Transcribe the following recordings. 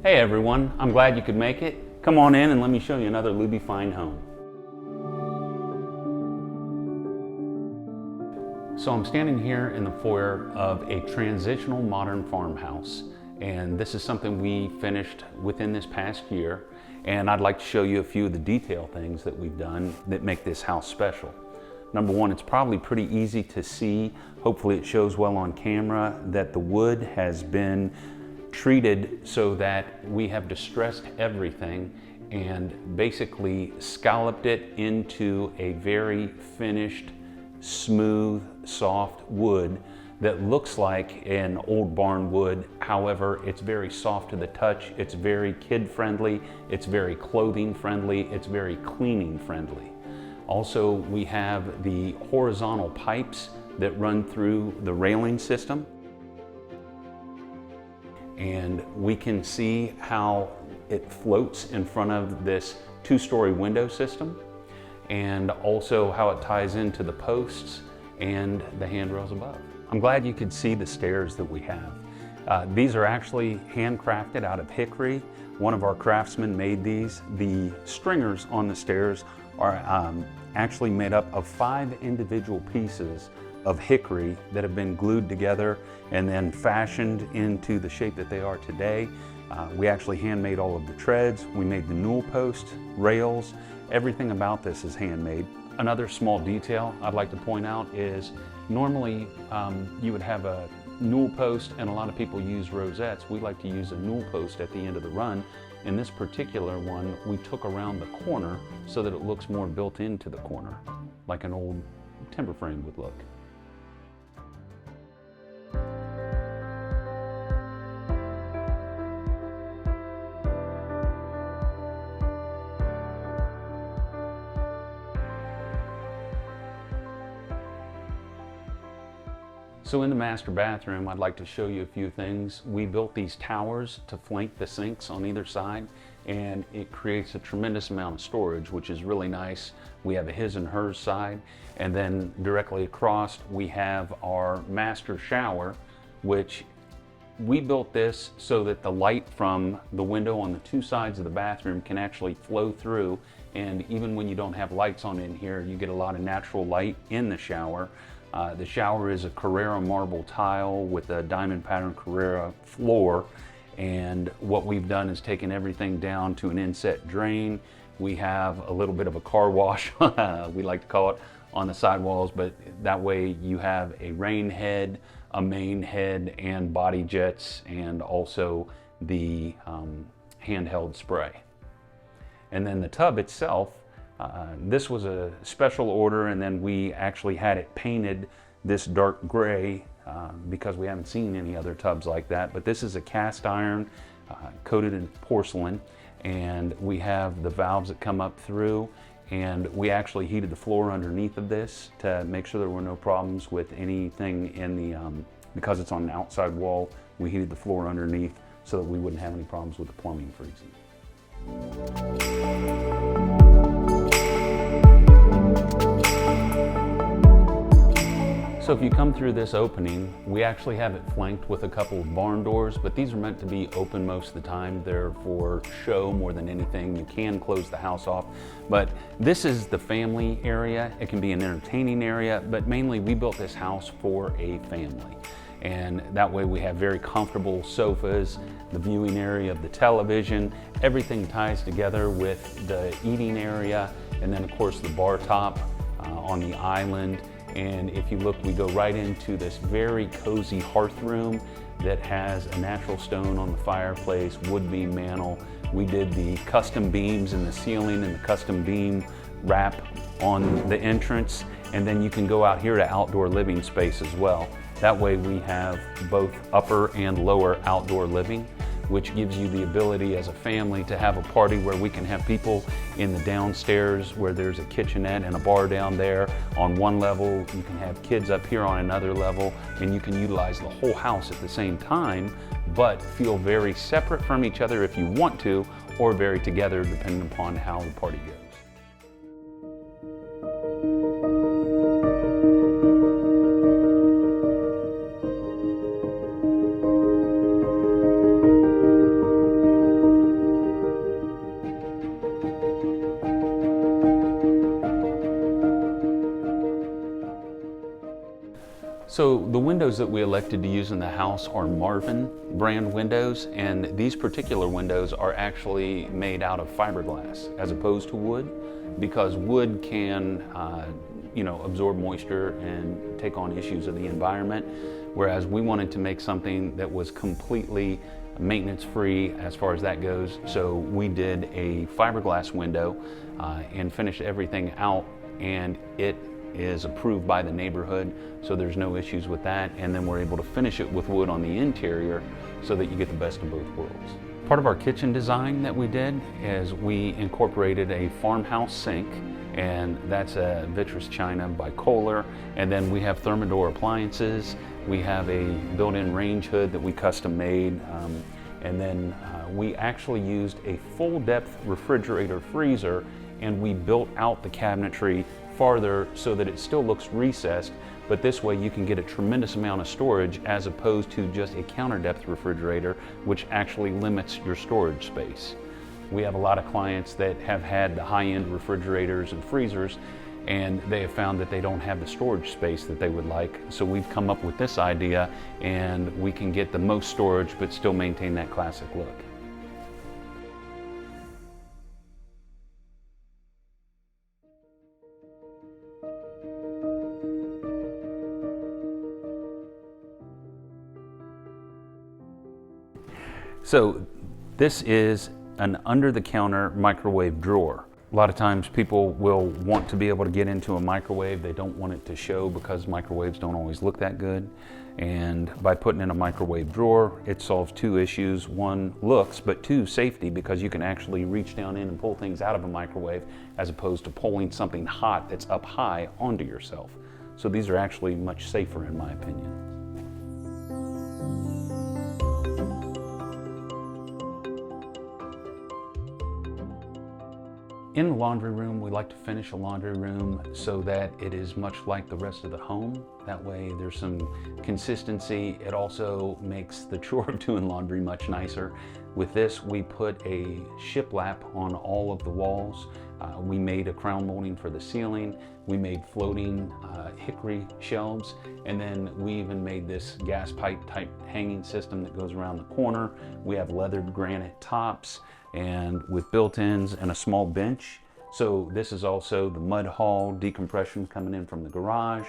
Hey everyone, I'm glad you could make it. Come on in and let me show you another Luby Fine home. So I'm standing here in the foyer of a transitional modern farmhouse, and this is something we finished within this past year, and I'd like to show you a few of the detail things that we've done that make this house special. Number one, it's probably pretty easy to see, hopefully it shows well on camera, that the wood has been treated so that we have distressed everything and basically scalloped it into a very finished, smooth, soft wood that looks like an old barn wood. However, it's very soft to the touch, it's very kid friendly, it's very clothing friendly, it's very cleaning friendly. Also, we have the horizontal pipes that run through the railing system. And we can see how it floats in front of this two-story window system, and also how it ties into the posts and the handrails above. I'm glad you could see the stairs that we have. These are actually handcrafted out of hickory. One of our craftsmen made these. The stringers on the stairs are actually made up of 5 individual pieces of hickory that have been glued together and then fashioned into the shape that they are today. We actually handmade all of the treads. We made the newel post, rails, everything about this is handmade. Another small detail I'd like to point out is normally you would have a newel post, and a lot of people use rosettes. We like to use a newel post at the end of the run. In this particular one, we took around the corner so that it looks more built into the corner, like an old timber frame would look. So in the master bathroom, I'd like to show you a few things. We built these towers to flank the sinks on either side, and it creates a tremendous amount of storage, which is really nice. We have a his and hers side, and then directly across we have our master shower, which we built this so that the light from the window on the 2 sides of the bathroom can actually flow through, and even when you don't have lights on in here, you get a lot of natural light in the shower. The shower is a Carrara marble tile with a diamond pattern Carrara floor, and what we've done is taken everything down to an inset drain. We have a little bit of a car wash, we like to call it, on the sidewalls, but that way you have a rain head, a main head, and body jets, and also the handheld spray. And then the tub itself, this was a special order, and then we actually had it painted this dark gray because we haven't seen any other tubs like that. But this is a cast iron coated in porcelain, and we have the valves that come up through, and we actually heated the floor underneath of this to make sure there were no problems with anything in the, because it's on an outside wall, we heated the floor underneath so that we wouldn't have any problems with the plumbing freezing. So if you come through this opening, we actually have it flanked with a couple of barn doors, but these are meant to be open most of the time. They're for show more than anything. You can close the house off, but this is the family area. It can be an entertaining area, but mainly we built this house for a family. And that way we have very comfortable sofas, the viewing area of the television, everything ties together with the eating area, and then of course the bar top on the island. And if you look, we go right into this very cozy hearth room that has a natural stone on the fireplace, wood beam mantle. We did the custom beams in the ceiling and the custom beam wrap on the entrance. And then you can go out here to outdoor living space as well. That way we have both upper and lower outdoor living, which gives you the ability as a family to have a party where we can have people in the downstairs where there's a kitchenette and a bar down there on one level. You can have kids up here on another level, and you can utilize the whole house at the same time, but feel very separate from each other if you want to, or very together depending upon how the party goes. So the windows that we elected to use in the house are Marvin brand windows, and these particular windows are actually made out of fiberglass as opposed to wood, because wood can absorb moisture and take on issues of the environment, whereas we wanted to make something that was completely maintenance free as far as that goes. So we did a fiberglass window and finished everything out, and it is approved by the neighborhood, so there's no issues with that. And then we're able to finish it with wood on the interior so that you get the best of both worlds. Part of our kitchen design that we did is we incorporated a farmhouse sink, and that's a vitreous china by Kohler. And then we have Thermador appliances. We have a built-in range hood that we custom made. And then we actually used a full depth refrigerator freezer, and we built out the cabinetry farther so that it still looks recessed, but this way you can get a tremendous amount of storage as opposed to just a counter depth refrigerator, which actually limits your storage space. We have a lot of clients that have had the high-end refrigerators and freezers, and they have found that they don't have the storage space that they would like. So we've come up with this idea, and we can get the most storage but still maintain that classic look. So this is an under-the-counter microwave drawer. A lot of times people will want to be able to get into a microwave. They don't want it to show because microwaves don't always look that good. And by putting in a microwave drawer, it solves two issues. One, looks, but two, safety, because you can actually reach down in and pull things out of a microwave as opposed to pulling something hot that's up high onto yourself. So these are actually much safer in my opinion. In the laundry room, we like to finish a laundry room so that it is much like the rest of the home. That way there's some consistency. It also makes the chore of doing laundry much nicer. With this, we put a shiplap on all of the walls. We made a crown molding for the ceiling. We made floating hickory shelves, and then we even made this gas pipe type hanging system that goes around the corner. We have leathered granite tops, and with built-ins and a small bench. So this is also the mud hall decompression coming in from the garage.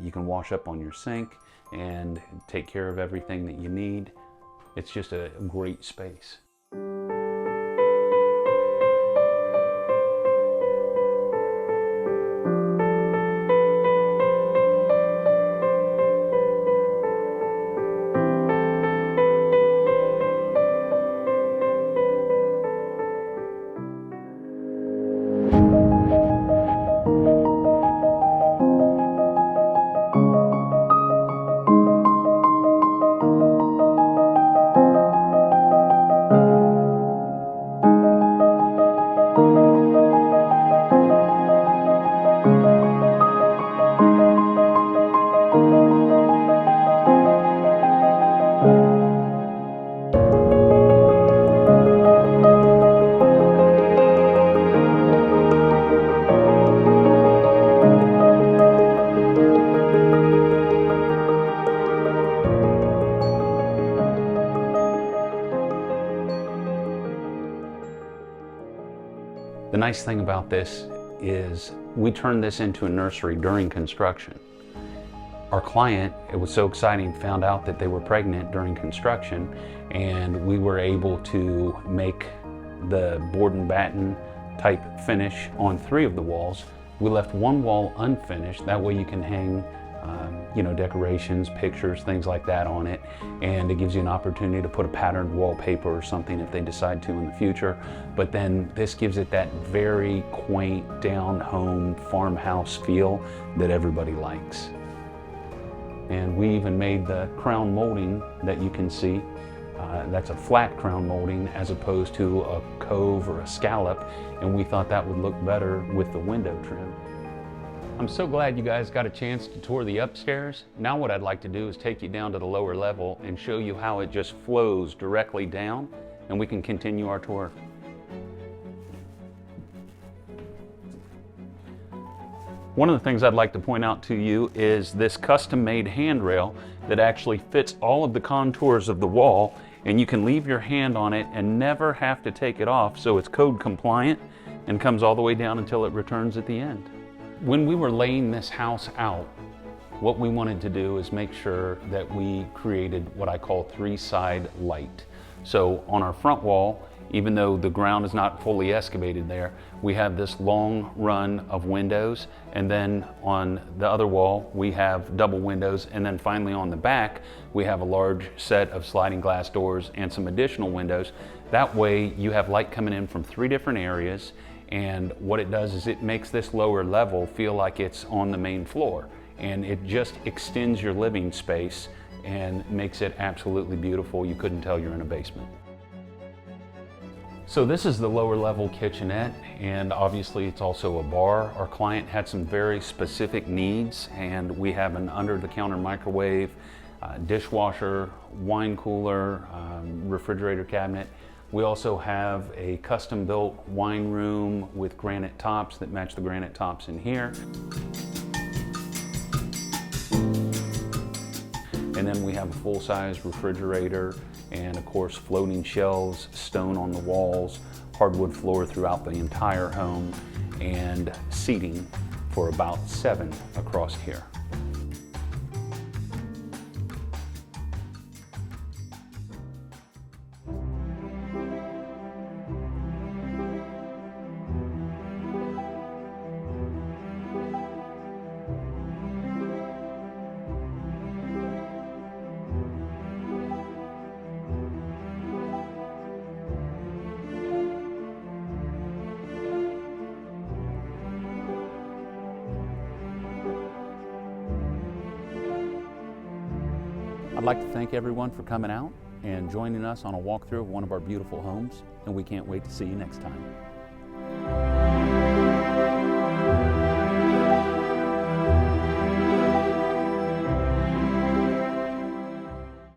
You can wash up on your sink and take care of everything that you need. It's just a great space. The nice thing about this is we turned this into a nursery during construction. Our client, it was so exciting, found out that they were pregnant during construction, and we were able to make the board and batten type finish on 3 of the walls. We left one wall unfinished, that way you can hang decorations, pictures, things like that on it, and it gives you an opportunity to put a patterned wallpaper or something if they decide to in the future. But then this gives it that very quaint, down-home farmhouse feel that everybody likes. And we even made the crown molding that you can see. That's a flat crown molding as opposed to a cove or a scallop, and we thought that would look better with the window trim. I'm so glad you guys got a chance to tour the upstairs. Now what I'd like to do is take you down to the lower level and show you how it just flows directly down, and we can continue our tour. One of the things I'd like to point out to you is this custom-made handrail that actually fits all of the contours of the wall, and you can leave your hand on it and never have to take it off, so it's code compliant and comes all the way down until it returns at the end. When we were laying this house out, what we wanted to do is make sure that we created what I call three-side light. So on our front wall, even though the ground is not fully excavated there, we have this long run of windows, and then on the other wall we have double windows, and then finally on the back we have a large set of sliding glass doors and some additional windows. That way you have light coming in from 3 different areas, and what it does is it makes this lower level feel like it's on the main floor, and it just extends your living space and makes it absolutely beautiful. You couldn't tell you're in a basement. So this is the lower level kitchenette, and obviously it's also a bar. Our client had some very specific needs, and we have an under-the-counter microwave, dishwasher, wine cooler, refrigerator cabinet. We also have a custom-built wine room with granite tops that match the granite tops in here. And then we have a full-size refrigerator, and of course floating shelves, stone on the walls, hardwood floor throughout the entire home, and seating for about 7 across here. I'd like to thank everyone for coming out and joining us on a walkthrough of one of our beautiful homes, and we can't wait to see you next time.